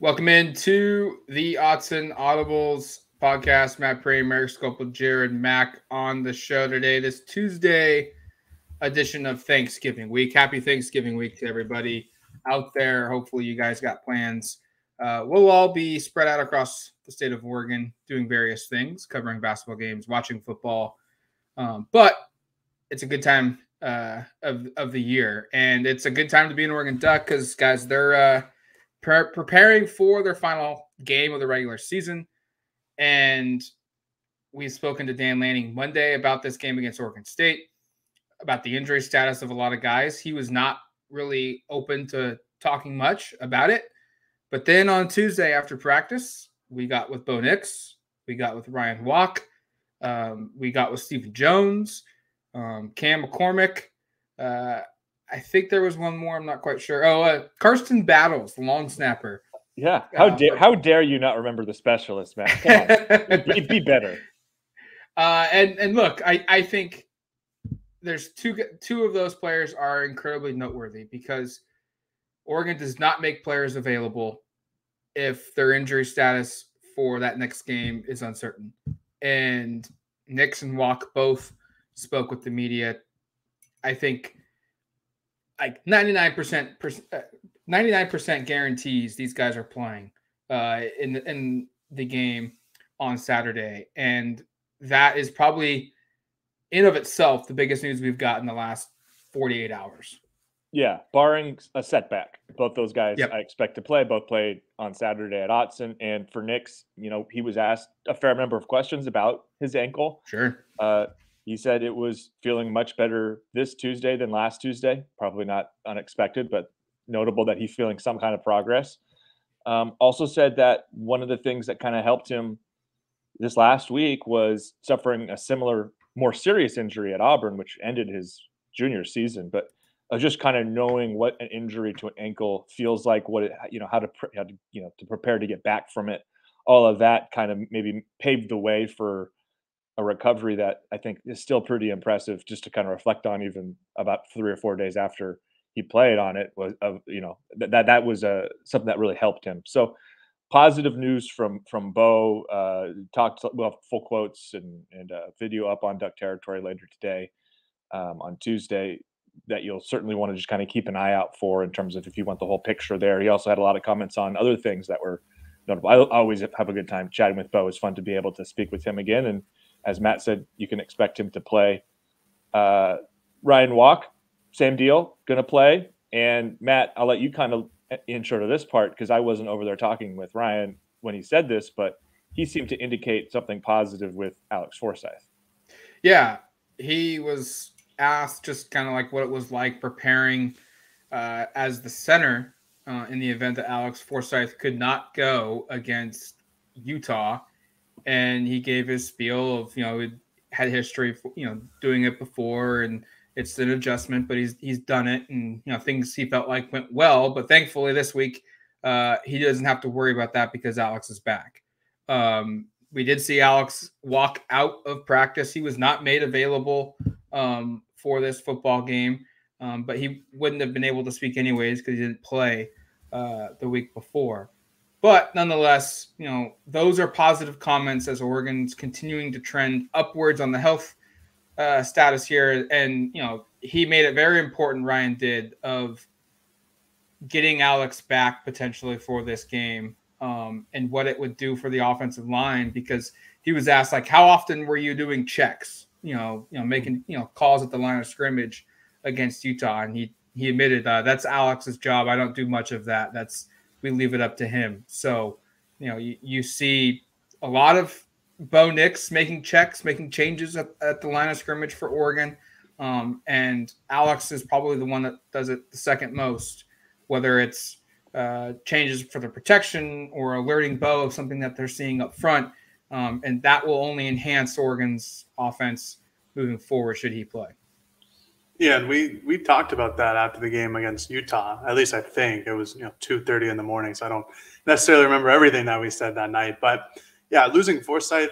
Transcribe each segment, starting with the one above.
Welcome into the Autzen Audibles podcast. Matt Prey, Eric Scopel, Jared Mack on the show today. This Tuesday edition of Thanksgiving week. Happy Thanksgiving week to everybody out there. Hopefully you guys got plans. We'll all be spread out across the state of Oregon doing various things, covering basketball games, watching football. But it's a good time of the year. And it's a good time to be an Oregon Duck because, guys, they're preparing for their final game of the regular season. And we've spoken to Dan Lanning Monday about this game against Oregon State, about the injury status of a lot of guys. He was not really open to talking much about it. But then on Tuesday after practice, we got with Bo Nix, we got with Ryan Walk, we got with Stephen Jones, Cam McCormick. I think there was one more. I'm not quite sure. Karsten Battles, the long snapper. Yeah. How dare you not remember the specialist, man? Come on. Be better. And look, I think there's two of those players are incredibly noteworthy because Oregon does not make players available if their injury status for that next game is uncertain. And Nix and Walk both spoke with the media. I think like 99% guarantees these guys are playing in the game on Saturday. And that is probably in of itself the biggest news we've got in the last 48 hours. Yeah, barring a setback. Both those guys I expect to play. Both played on Saturday at Autzen. And for Nix, he was asked a fair number of questions about his ankle. Sure. He said it was feeling much better this Tuesday than last Tuesday. Probably not unexpected, but notable that he's feeling some kind of progress. Also said that one of the things that kind of helped him this last week was suffering a similar, more serious injury at Auburn, which ended his junior season. But just kind of knowing what an injury to an ankle feels like, what it, how to prepare to get back from it. All of that kind of maybe paved the way for a recovery that I think is still pretty impressive, just to kind of reflect on even about 3 or 4 days after he played on it was, that was something that really helped him. So positive news from Bo. We'll have full quotes and video up on Duck Territory later today on Tuesday that you'll certainly want to just kind of keep an eye out for in terms of if you want the whole picture there. He also had a lot of comments on other things that were notable. I always have a good time chatting with Bo. It's fun to be able to speak with him again. And as Matt said, you can expect him to play. Ryan Walk, same deal, going to play. And Matt, I'll let you kind of intro to this part because I wasn't over there talking with Ryan when he said this, but he seemed to indicate something positive with Alex Forsyth. Yeah, he was asked just kind of like what it was like preparing as the center in the event that Alex Forsyth could not go against Utah. And he gave his spiel of, he had history, for, doing it before, and it's an adjustment, but he's done it, and things he felt like went well. But thankfully this week he doesn't have to worry about that because Alex is back. We did see Alex walk out of practice. He was not made available for this football game, but he wouldn't have been able to speak anyways because he didn't play the week before. But nonetheless, those are positive comments as Oregon's continuing to trend upwards on the health status here. And, he made it very important, Ryan did, of getting Alex back potentially for this game and what it would do for the offensive line, because he was asked, like, how often were you doing checks, making, calls at the line of scrimmage against Utah? And he admitted that's Alex's job. I don't do much of that. We leave it up to him. So, you see a lot of Bo Nix making checks, making changes at the line of scrimmage for Oregon. And Alex is probably the one that does it the second most, whether it's changes for the protection or alerting Bo of something that they're seeing up front. And that will only enhance Oregon's offense moving forward should he play. Yeah, and we talked about that after the game against Utah. At least I think it was 2:30 in the morning, so I don't necessarily remember everything that we said that night. But yeah, losing Forsyth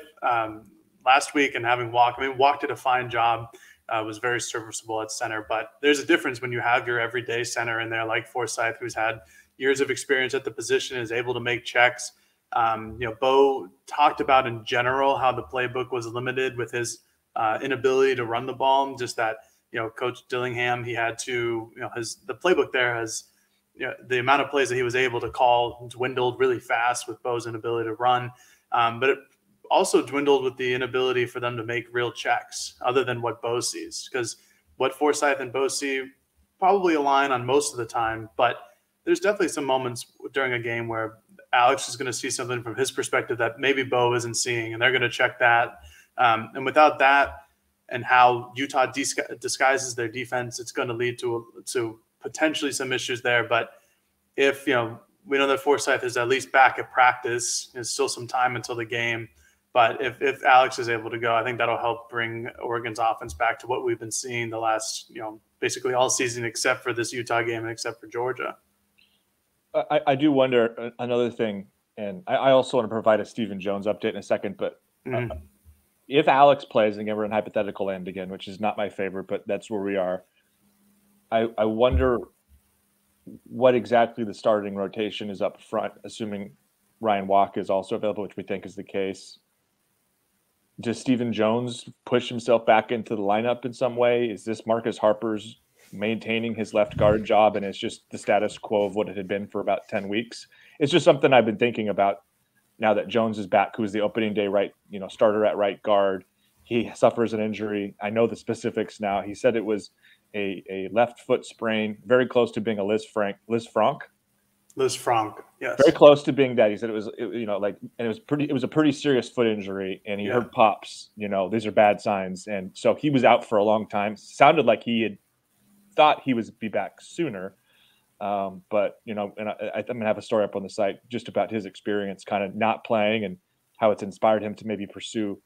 last week and having Walk. Walk did a fine job. Was very serviceable at center, but there's a difference when you have your everyday center in there like Forsyth, who's had years of experience at the position, is able to make checks. Bo talked about in general how the playbook was limited with his inability to run the ball. Just that, Coach Dillingham, he had to, the playbook there has, the amount of plays that he was able to call dwindled really fast with Bo's inability to run. But it also dwindled with the inability for them to make real checks other than what Bo sees. Because what Forsyth and Bo see probably align on most of the time, but there's definitely some moments during a game where Alex is going to see something from his perspective that maybe Bo isn't seeing, and they're going to check that. And without that and how Utah disguises their defense, it's going to lead to potentially some issues there. But if, we know that Forsyth is at least back at practice, there's still some time until the game. But if Alex is able to go, I think that'll help bring Oregon's offense back to what we've been seeing the last, basically all season, except for this Utah game and except for Georgia. I do wonder another thing, and I also want to provide a Stephen Jones update in a second, but if Alex plays, and again, we're in hypothetical end again, which is not my favorite, but that's where we are. I wonder what exactly the starting rotation is up front, assuming Ryan Walk is also available, which we think is the case. Does Stephen Jones push himself back into the lineup in some way? Is this Marcus Harper's maintaining his left guard job, and it's just the status quo of what it had been for about 10 weeks? It's just something I've been thinking about now that Jones is back, who was the opening day starter at right guard. He suffers an injury. I know the specifics now. He said it was a left foot sprain, very close to being a Liz Frank, yes. Very close to being that. He said it was, and it was a pretty serious foot injury, and he heard pops, these are bad signs. And so he was out for a long time. Sounded like he had thought he would be back sooner. But, and I'm going to have a story up on the site just about his experience kind of not playing and how it's inspired him to maybe pursue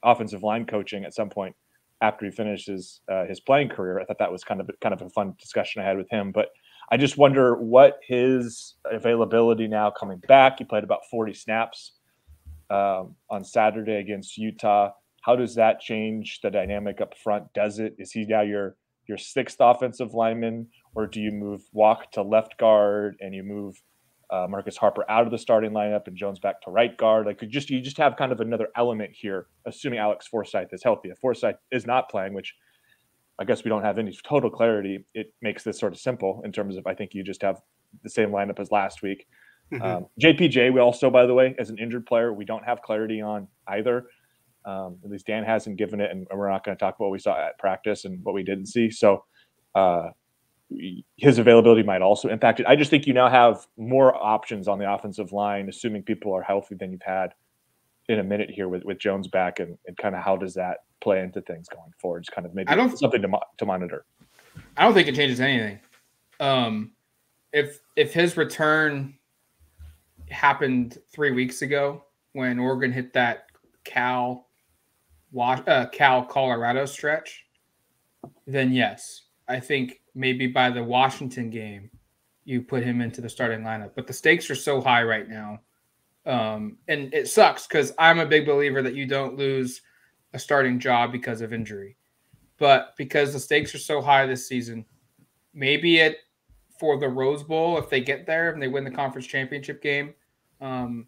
offensive line coaching at some point after he finishes his playing career. I thought that was kind of a fun discussion I had with him. But I just wonder what his availability now coming back. He played about 40 snaps on Saturday against Utah. How does that change the dynamic up front? Is he now your sixth offensive lineman, or do you move Walk to left guard and you move Marcus Harper out of the starting lineup and Jones back to right guard? Like, you just have kind of another element here, assuming Alex Forsyth is healthy. If Forsyth is not playing, which I guess we don't have any total clarity, it makes this sort of simple in terms of, I think you just have the same lineup as last week. JPJ, we also, by the way, as an injured player, we don't have clarity on either. At least Dan hasn't given it, and we're not going to talk about what we saw at practice and what we didn't see. So his availability might also impact it. I just think you now have more options on the offensive line, assuming people are healthy, than you've had in a minute here with Jones back, and kind of how does that play into things going forward? It's kind of maybe something to monitor. I don't think it changes anything. If his return happened 3 weeks ago when Oregon hit that Cal Colorado stretch, then yes, I think maybe by the Washington game you put him into the starting lineup. But the stakes are so high right now, and it sucks because I'm a big believer that you don't lose a starting job because of injury. But because the stakes are so high this season, maybe for the Rose Bowl, if they get there and they win the conference championship game, and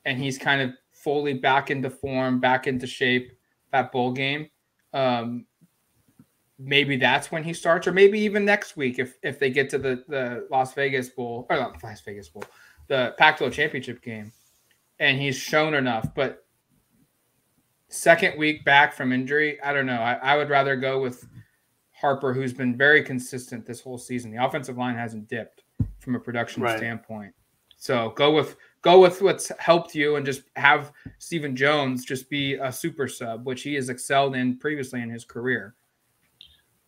he's kind of fully back into form, back into shape, that bowl game, maybe that's when he starts, or maybe even next week if they get to the Las Vegas Bowl, or not Las Vegas Bowl, the Pac-12 championship game, and he's shown enough. But second week back from injury, I don't know. I would rather go with Harper, who's been very consistent this whole season. The offensive line hasn't dipped from a production standpoint. So go with what's helped you, and just have Stephen Jones just be a super sub, which he has excelled in previously in his career.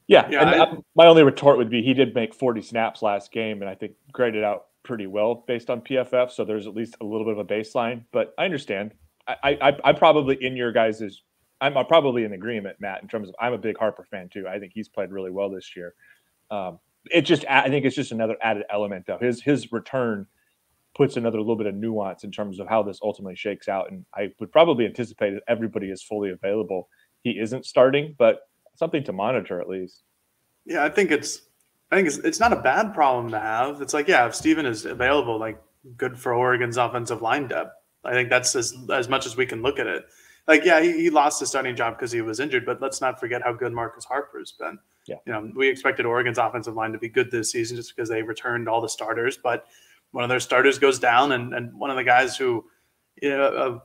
And my only retort would be he did make 40 snaps last game, and I think graded out pretty well based on PFF. So there's at least a little bit of a baseline. But I understand. I'm probably in your guys's. I'm probably in agreement, Matt, in terms of I'm a big Harper fan too. I think he's played really well this year. I think it's just another added element though. His return puts another little bit of nuance in terms of how this ultimately shakes out. And I would probably anticipate that everybody is fully available. He isn't starting, but something to monitor at least. Yeah, I think it's I think it's not a bad problem to have. It's like, yeah, if Steven is available, like good for Oregon's offensive line depth. I think that's as much as we can look at it. Like, yeah, he lost his starting job because he was injured, but let's not forget how good Marcus Harper's been. Yeah. We expected Oregon's offensive line to be good this season just because they returned all the starters, but one of their starters goes down, and one of the guys who,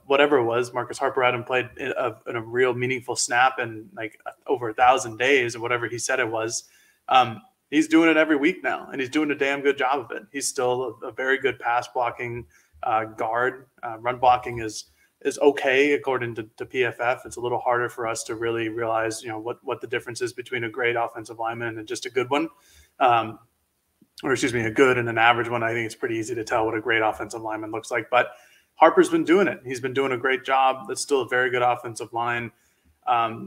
whatever it was, Marcus Harper hadn't played in a real meaningful snap in like over 1,000 days or whatever he said it was. He's doing it every week now, and he's doing a damn good job of it. He's still a very good pass blocking guard. Run blocking is okay according to PFF. It's a little harder for us to really realize, what the difference is between a great offensive lineman and just a good one, or excuse me, a good and an average one. I think it's pretty easy to tell what a great offensive lineman looks like. But Harper's been doing it. He's been doing a great job. That's still a very good offensive line.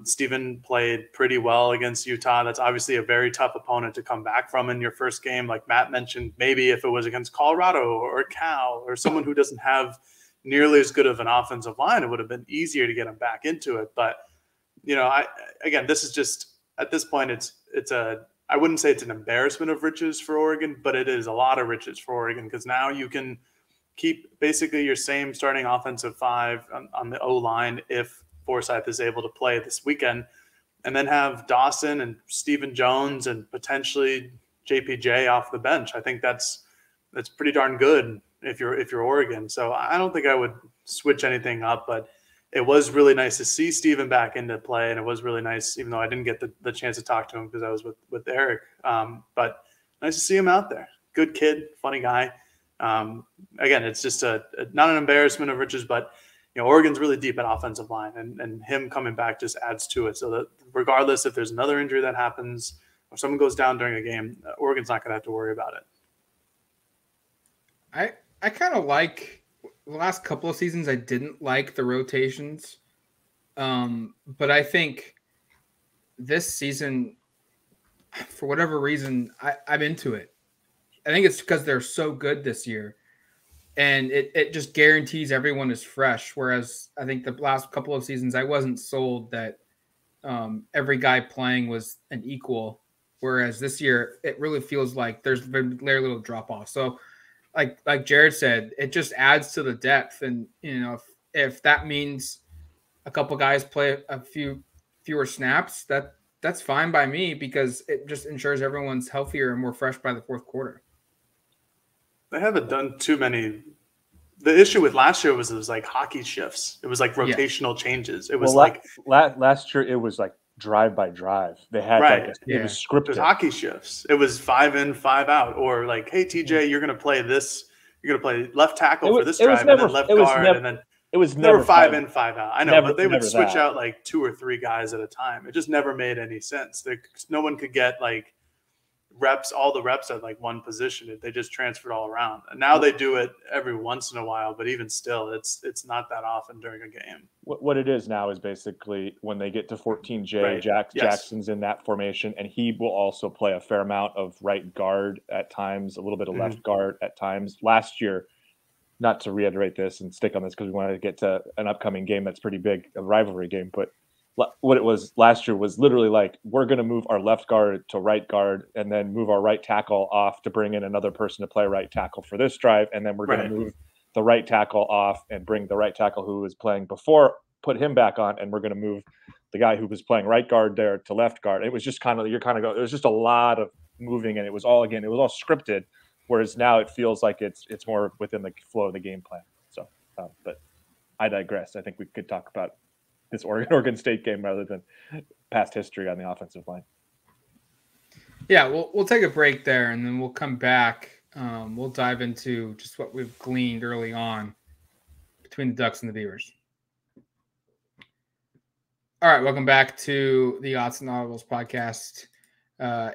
Steven played pretty well against Utah. That's obviously a very tough opponent to come back from in your first game. Like Matt mentioned, maybe if it was against Colorado or Cal or someone who doesn't have nearly as good of an offensive line, it would have been easier to get him back into it. But, this is just, at this point, I wouldn't say it's an embarrassment of riches for Oregon, but it is a lot of riches for Oregon because now you can keep basically your same starting offensive five on the O-line if Forsyth is able to play this weekend, and then have Dawson and Stephen Jones and potentially JPJ off the bench. I think that's pretty darn good if you're Oregon. So I don't think I would switch anything up, but it was really nice to see Stephen back into play, and it was really nice, even though I didn't get the chance to talk to him because I was with Eric. But nice to see him out there. Good kid, funny guy. Again, it's just not an embarrassment of riches, but Oregon's really deep at offensive line, and him coming back just adds to it. So that regardless if there's another injury that happens or someone goes down during a game, Oregon's not going to have to worry about it. I kind of like the last couple of seasons. I didn't like the rotations, but I think this season, for whatever reason, I'm into it. I think it's because they're so good this year. And it just guarantees everyone is fresh. Whereas I think the last couple of seasons, I wasn't sold that every guy playing was an equal. Whereas this year, it really feels like there's very little drop off. So like Jared said, it just adds to the depth. And, if that means a couple guys play a fewer snaps, that's fine by me because it just ensures everyone's healthier and more fresh by the fourth quarter. They haven't done too many. The issue with last year was it was like hockey shifts. It was like rotational changes. It was last year it was like drive by drive. They had it was scripted. It was hockey shifts. It was 5 in, 5 out, or like, hey TJ, you're gonna play this. You're gonna play left tackle for this drive, and then left guard, and then it was never 5 in, 5 out. I know, but they would switch out like 2 or 3 guys at a time. It just never made any sense. No one could get like all the reps at like one position. They just transferred all around. And now they do it every once in a while, but even still, it's not that often during a game. What it is now is basically when they get to 14J, Jackson's in that formation, and he will also play a fair amount of right guard at times, a little bit of left guard at times. Last year, not to reiterate this and stick on this because we wanted to get to an upcoming game that's pretty big, a rivalry game, but what it was last year was literally like, we're going to move our left guard to right guard and then move our right tackle off to bring in another person to play right tackle for this drive. And then we're going to move the right tackle off and bring the right tackle who was playing before, put him back on. And we're going to move the guy who was playing right guard there to left guard. It was just it was just a lot of moving, and it was all scripted. Whereas now it feels like it's more within the flow of the game plan. So, but I digress. I think we could talk about this Oregon State game rather than past history on the offensive line. Yeah, we'll take a break there, and then we'll come back. We'll dive into just what we've gleaned early on between the Ducks and the Beavers. All right, welcome back to the Odds and Audibles podcast.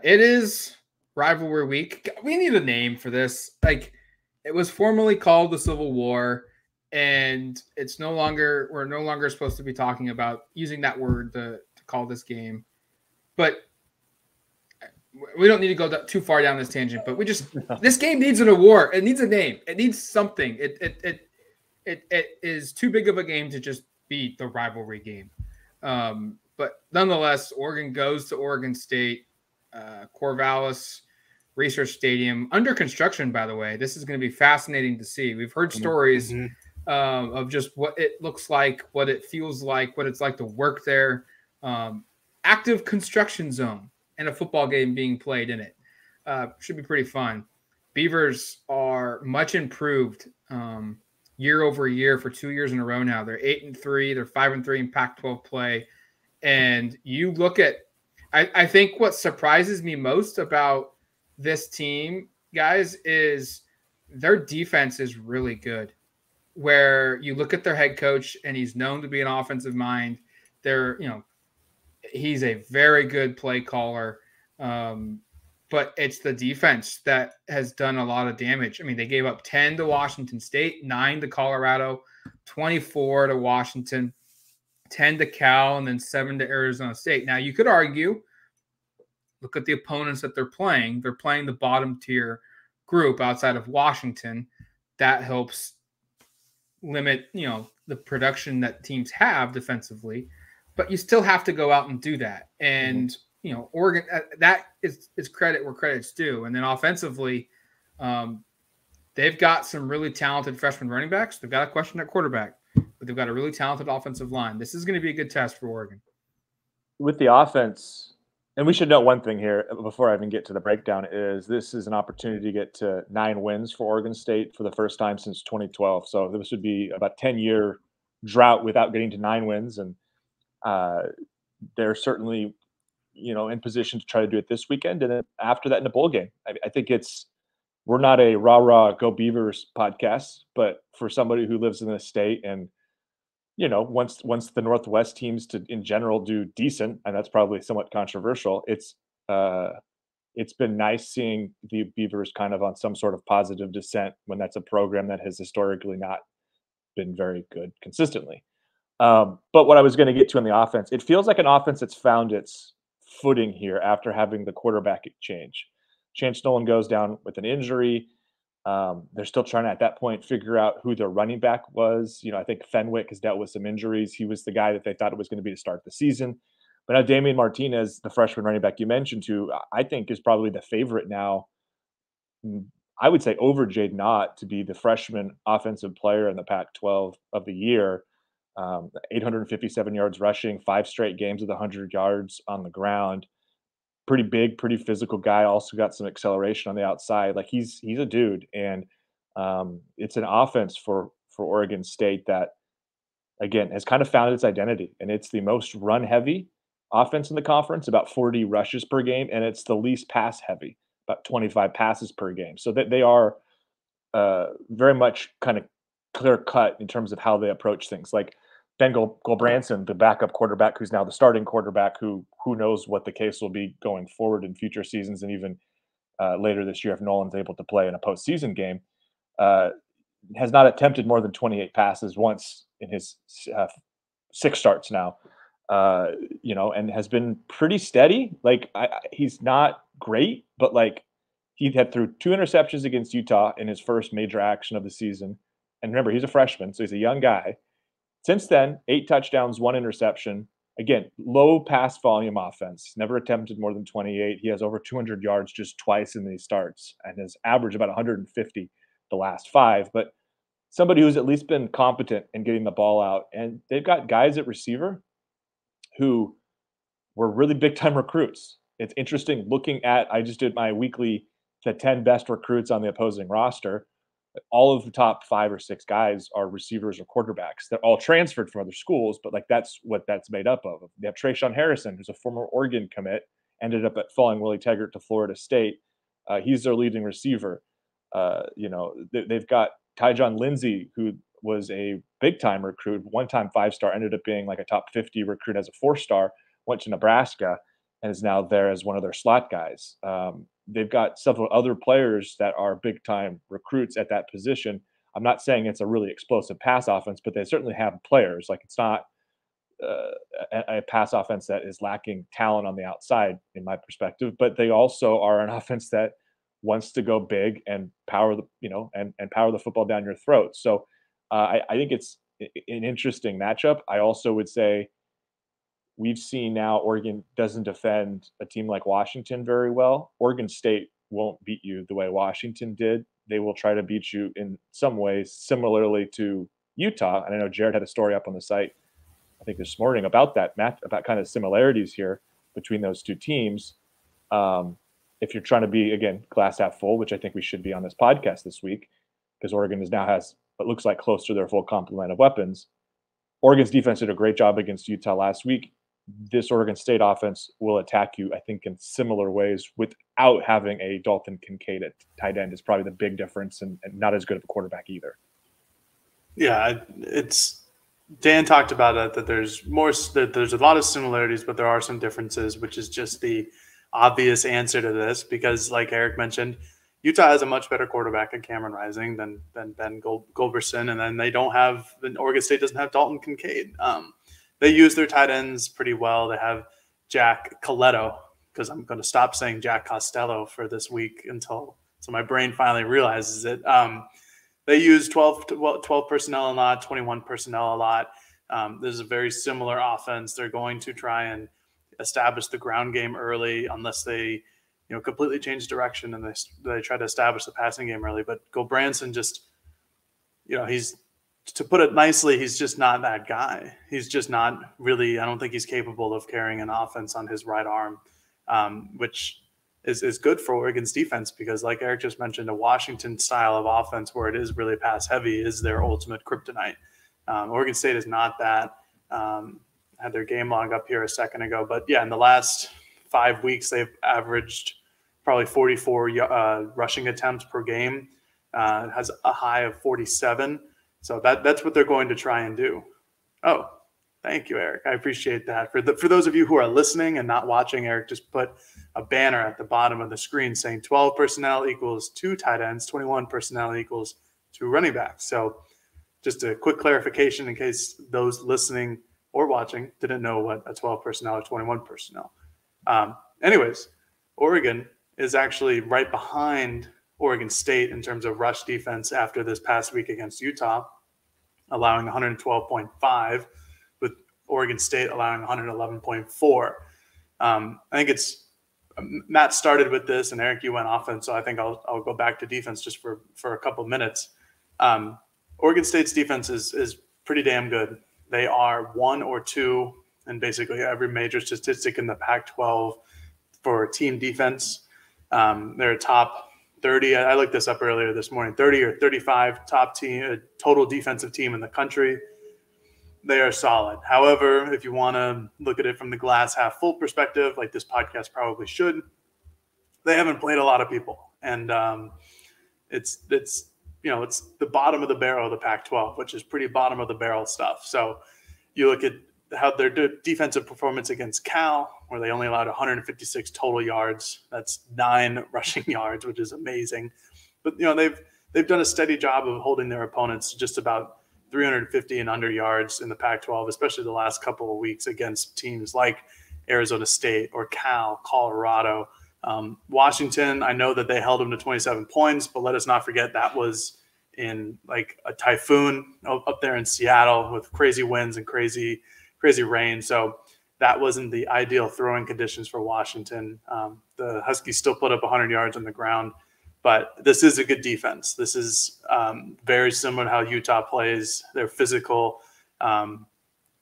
It is rivalry week. We need a name for this. Like, it was formerly called the Civil War. And we're no longer supposed to be talking about using that word to call this game. But we don't need to go too far down this tangent, but this game needs an award. It needs a name. It needs something. It is too big of a game to just be the rivalry game. But nonetheless, Oregon goes to Oregon State. Corvallis Research Stadium under construction, by the way. This is going to be fascinating to see. We've heard stories of just what it looks like, what it feels like, what it's like to work there. Active construction zone and a football game being played in it. Should be pretty fun. Beavers are much improved year over year for 2 years in a row now. They're 8-3. They're 5-3 in Pac-12 play. And you look at, I think what surprises me most about this team, guys, is their defense is really good. Where you look at their head coach and he's known to be an offensive mind. He's a very good play caller. But it's the defense that has done a lot of damage. I mean, they gave up 10 to Washington State, 9 to Colorado, 24 to Washington, 10 to Cal, and then 7 to Arizona State. Now, you could argue, look at the opponents that they're playing. They're playing the bottom tier group outside of Washington. That helps limit, the production that teams have defensively. But you still have to go out and do that. And Oregon, that is credit where credit's due. And then offensively, they've got some really talented freshman running backs. They've got a question at quarterback, but they've got a really talented offensive line. This is going to be a good test for Oregon. With the offense, and we should note one thing here before I even get to the breakdown, is this is an opportunity to get to 9 wins for Oregon State for the first time since 2012. So this would be about 10-year drought without getting to 9 wins. And they're certainly in position to try to do it this weekend. And then after that in the bowl game, I think we're not a rah-rah go Beavers podcast, but for somebody who lives in the state and, once the Northwest teams in general do decent, and that's probably somewhat controversial, it's been nice seeing the Beavers kind of on some sort of positive descent when that's a program that has historically not been very good consistently. But what I was going to get to on the offense, it feels like an offense that's found its footing here after having the quarterback change. Chance Nolan goes down with an injury. They're still trying to, at that point, figure out who their running back was. I think Fenwick has dealt with some injuries. He was the guy that they thought it was going to be to start the season. But now Damian Martinez, the freshman running back you mentioned, who I think is probably the favorite now, I would say over Jaden Ott to be the freshman offensive player in the Pac-12 of the year. 857 yards rushing, 5 straight games with 100 yards on the ground. Pretty big, pretty physical guy. Also got some acceleration on the outside. Like he's a dude, and it's an offense for Oregon State that, again, has kind of found its identity, and it's the most run-heavy offense in the conference, about 40 rushes per game, and it's the least pass-heavy, about 25 passes per game. So that they are very much kind of clear-cut in terms of how they approach things. Like Ben Gulbranson, the backup quarterback, who's now the starting quarterback, who knows what the case will be going forward in future seasons and even later this year if Nolan's able to play in a postseason game, has not attempted more than 28 passes once in his 6 starts now, and has been pretty steady. Like he's not great, but like he had threw 2 interceptions against Utah in his first major action of the season. And remember, he's a freshman, so he's a young guy. Since then, 8 touchdowns, 1 interception. Again, low pass volume offense. Never attempted more than 28. He has over 200 yards just twice in these starts and has averaged about 150 the last 5. But somebody who's at least been competent in getting the ball out. And they've got guys at receiver who were really big-time recruits. It's interesting looking at, I just did my weekly, the 10 best recruits on the opposing roster. All of the top 5 or 6 guys are receivers or quarterbacks. They're all transferred from other schools, but like that's what that's made up of. They have Trayshawn Harrison, who's a former Oregon commit, ended up at following Willie Taggart to Florida State. He's their leading receiver. They've got Tyjon Lindsey, who was a big-time recruit, one-time 5-star, ended up being like a top 50 recruit as a 4-star, went to Nebraska, and is now there as one of their slot guys. They've got several other players that are big-time recruits at that position. I'm not saying it's a really explosive pass offense, but they certainly have players. Like it's not a pass offense that is lacking talent on the outside, in my perspective. But they also are an offense that wants to go big and power and power the football down your throat. So I think it's an interesting matchup. I also would say we've seen now Oregon doesn't defend a team like Washington very well. Oregon State won't beat you the way Washington did. They will try to beat you in some ways similarly to Utah. And I know Jared had a story up on the site, I think this morning, about that, Matt, about kind of similarities here between those two teams. If you're trying to be, again, glass half full, which I think we should be on this podcast this week, because Oregon now has what looks like close to their full complement of weapons. Oregon's defense did a great job against Utah last week. This Oregon State offense will attack you, I think, in similar ways without having a Dalton Kincaid at tight end is probably the big difference, and not as good of a quarterback either. Yeah, it's Dan talked about it, that there's a lot of similarities, but there are some differences, which is just the obvious answer to this, because like Eric mentioned, Utah has a much better quarterback in Cameron Rising than Ben Goldberson, and then Oregon State doesn't have Dalton Kincaid. They use their tight ends pretty well. They have Jack Coletto, because I'm going to stop saying Jack Costello for this week so my brain finally realizes it. They use 12 personnel a lot, 21 personnel a lot. This is a very similar offense. They're going to try and establish the ground game early, unless they completely change direction and they try to establish the passing game early. But Gulbranson just, he's, to put it nicely, he's just not that guy. He's just not really, I don't think he's capable of carrying an offense on his right arm, which is good for Oregon's defense, because like Eric just mentioned, a Washington style of offense where it is really pass heavy is their ultimate kryptonite. Oregon State is not that. Had their game log up here a second ago, but yeah, in the last 5 weeks, they've averaged probably 44 rushing attempts per game, has a high of 47. So that's what they're going to try and do. Oh, thank you, Eric. I appreciate that. For those of you who are listening and not watching, Eric just put a banner at the bottom of the screen saying 12 personnel equals 2 tight ends, 21 personnel equals 2 running backs. So just a quick clarification in case those listening or watching didn't know what a 12 personnel or 21 personnel. Anyways, Oregon is actually right behind Oregon State in terms of rush defense after this past week against Utah, allowing 112.5, with Oregon State allowing 111.4. I think Matt started with this, and Eric, you went offense, so I think I'll go back to defense just for a couple of minutes. Oregon State's defense is pretty damn good. They are 1 or 2 in basically every major statistic in the Pac-12 for team defense. They're a top 30. I looked this up earlier this morning. 30 or 35 top team, total defensive team in the country. They are solid. However, if you want to look at it from the glass half full perspective, like this podcast probably should, they haven't played a lot of people, and it's the bottom of the barrel of the Pac-12, which is pretty bottom of the barrel stuff. So you look at how their defensive performance against Cal, where they only allowed 156 total yards. That's 9 rushing yards, which is amazing. But they've done a steady job of holding their opponents just about 350 and under yards in the Pac-12, especially the last couple of weeks against teams like Arizona State or Cal, Colorado. Washington, I know that they held them to 27 points, but let us not forget that was in like a typhoon up there in Seattle with crazy winds and crazy rain. So that wasn't the ideal throwing conditions for Washington. The Huskies still put up 100 yards on the ground, but this is a good defense. This is very similar to how Utah plays. They're physical.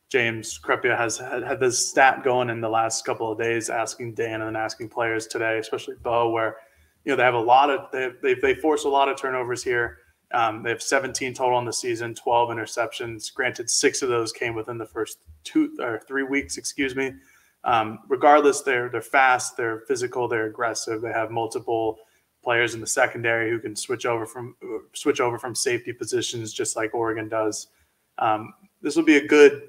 James Crepea has had this stat going in the last couple of days, asking Dan and asking players today, especially Bo, where they have they force a lot of turnovers here. They have 17 total in the season, 12 interceptions. Granted, 6 of those came within the first 3 weeks. Regardless, they're fast, they're physical, they're aggressive. They have multiple players in the secondary who can switch over from safety positions, just like Oregon does. This will be a good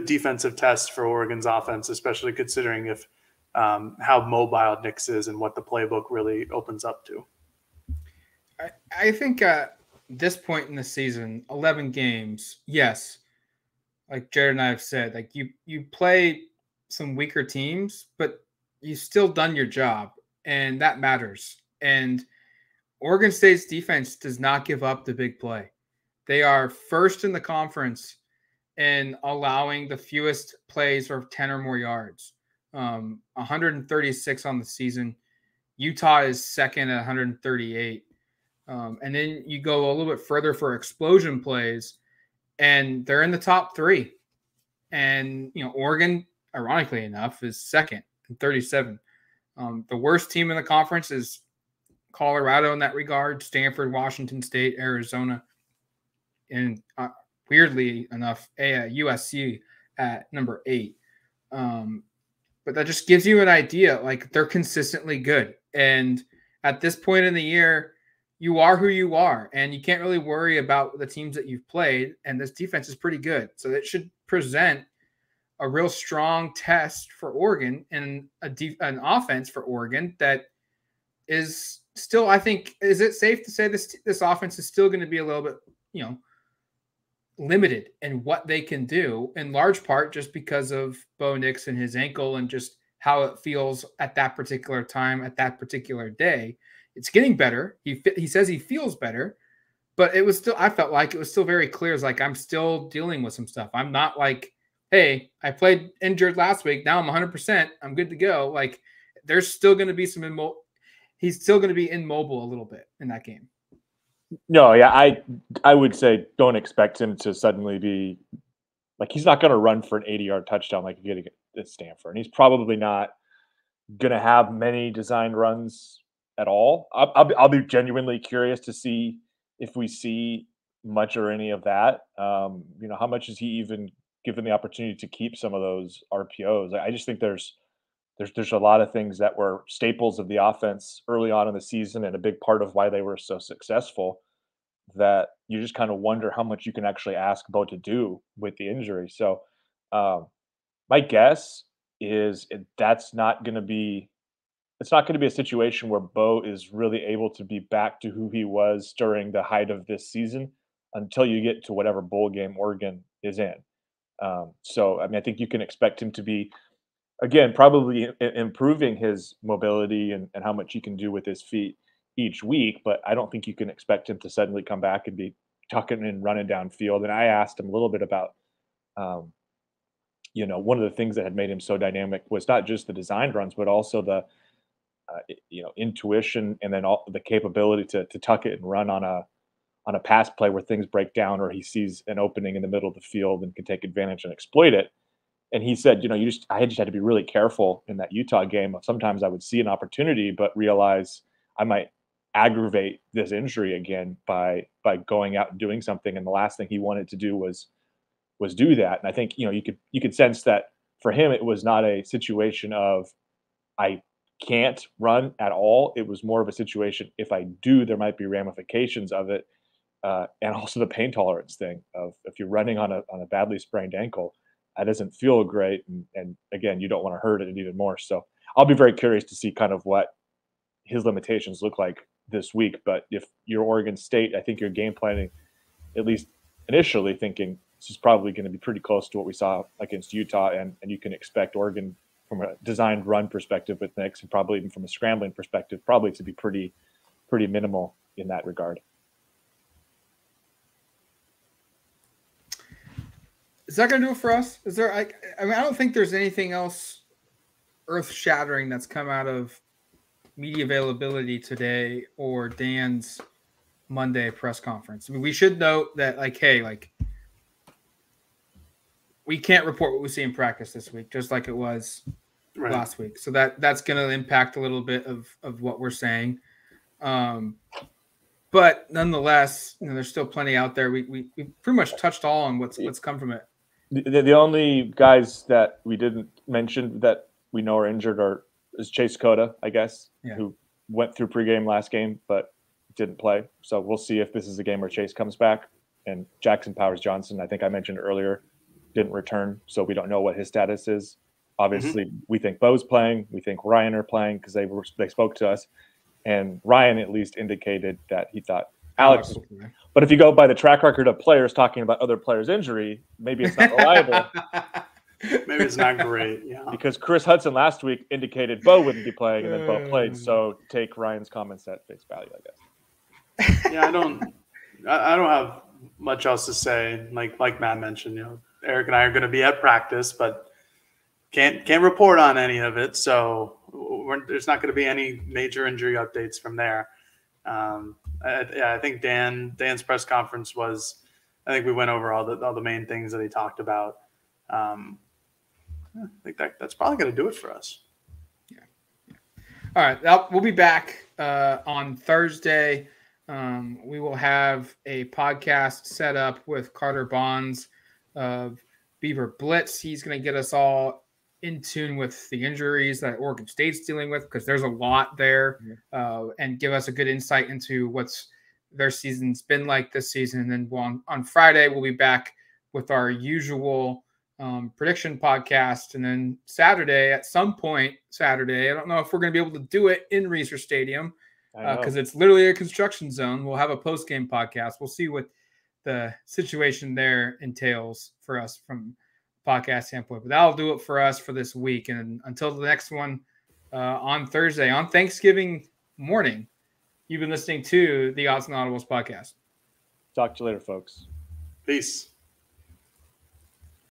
defensive test for Oregon's offense, especially considering how mobile Nix is and what the playbook really opens up to. I think this point in the season, 11 games, yes, like Jared and I have said, like you play some weaker teams, but you still done your job, and that matters. And Oregon State's defense does not give up the big play. They are first in the conference in allowing the fewest plays of 10 or more yards, 136 on the season. Utah is second at 138. And then you go a little bit further for explosion plays, and they're in the top 3. And, Oregon, ironically enough, is second at 37. The worst team in the conference is Colorado in that regard, Stanford, Washington State, Arizona, and weirdly enough, USC at number 8. But that just gives you an idea. Like, they're consistently good. And at this point in the year, you are who you are, and you can't really worry about the teams that you've played. And this defense is pretty good. So it should present a real strong test for Oregon and an offense for Oregon that is still, I think, is it safe to say this offense is still going to be a little bit, limited in what they can do, in large part just because of Bo Nix and his ankle and just how it feels at that particular time, at that particular day. It's getting better. He says he feels better, but it was still, I felt like it was still very clear. It's like, I'm still dealing with some stuff. I'm not like, hey, I played injured last week. Now I'm 100%. I'm good to go. Like, there's still going to be some he's still going to be immobile a little bit in that game. No, yeah, I would say don't expect him to suddenly be like, he's not going to run for an 80-yard touchdown like you get at Stanford. And he's probably not going to have many designed runs at all. I'll be genuinely curious to see if we see much or any of that. How much is he even given the opportunity to keep some of those RPOs? I just think there's a lot of things that were staples of the offense early on in the season and a big part of why they were so successful that you just kind of wonder how much you can actually ask Bo to do with the injury. So my guess is it's not going to be a situation where Bo is really able to be back to who he was during the height of this season until you get to whatever bowl game Oregon is in. So, I think you can expect him to be, again, probably improving his mobility and how much he can do with his feet each week, but I don't think you can expect him to suddenly come back and be tucking and running downfield. And I asked him a little bit about, one of the things that had made him so dynamic was not just the designed runs, but also the, intuition and then all the capability to tuck it and run on a pass play where things break down or he sees an opening in the middle of the field and can take advantage and exploit it. And he said, I just had to be really careful in that Utah game. Sometimes I would see an opportunity, but realize I might aggravate this injury again by going out and doing something. And the last thing he wanted to do was do that. And I think, you could sense that for him, it was not a situation of I can't run at all. It was more of a situation, if I do, there might be ramifications of it. And also the pain tolerance thing of if you're running on a badly sprained ankle, that doesn't feel great. And again, you don't want to hurt it even more. So I'll be very curious to see kind of what his limitations look like this week. But if you're Oregon State, I think you're game planning, at least initially, thinking this is probably going to be pretty close to what we saw against Utah. And you can expect Oregon from a designed run perspective with Nix and probably even from a scrambling perspective, probably to be pretty minimal in that regard. Is that going to do it for us? Is there? I don't think there's anything else earth-shattering that's come out of media availability today or Dan's Monday press conference. We should note that, we can't report what we see in practice this week, just like it was last week. So that's going to impact a little bit of what we're saying. But nonetheless, there's still plenty out there. We pretty much touched all on what's come from it. The only guys that we didn't mention that we know are injured is Chase Cota, I guess, who went through pregame last game but didn't play. So we'll see if this is a game where Chase comes back. And Jackson Powers Johnson, I think I mentioned earlier, didn't return, so we don't know what his status is. Obviously, we think Bo's playing. We think Ryan are playing because they spoke to us. And Ryan at least indicated that he thought Alex. But if you go by the track record of players talking about other players' injury, maybe it's not reliable. Maybe it's not great, yeah. Because Chris Hudson last week indicated Bo wouldn't be playing, and then Bo played. So take Ryan's comments at face value, I guess. Yeah, I don't have much else to say. Like Matt mentioned, Eric and I are going to be at practice, but can't report on any of it. So there's not going to be any major injury updates from there. I think Dan's press conference was, I think we went over all the main things that he talked about. I think that's probably going to do it for us. Yeah. All right. We'll be back on Thursday. We will have a podcast set up with Carter Bonds of Beaver Blitz. He's going to get us all in tune with the injuries that Oregon State's dealing with, because there's a lot there, and give us a good insight into what's their season's been like this season. And then on Friday, we'll be back with our usual prediction podcast. And then at some point Saturday, I don't know if we're going to be able to do it in Reser Stadium because it's literally a construction zone. We'll have a post-game podcast. We'll see what the situation there entails for us from a podcast standpoint. But that'll do it for us for this week. And until the next one on Thursday, on Thanksgiving morning, you've been listening to the Odds and Audibles podcast. Talk to you later, folks. Peace.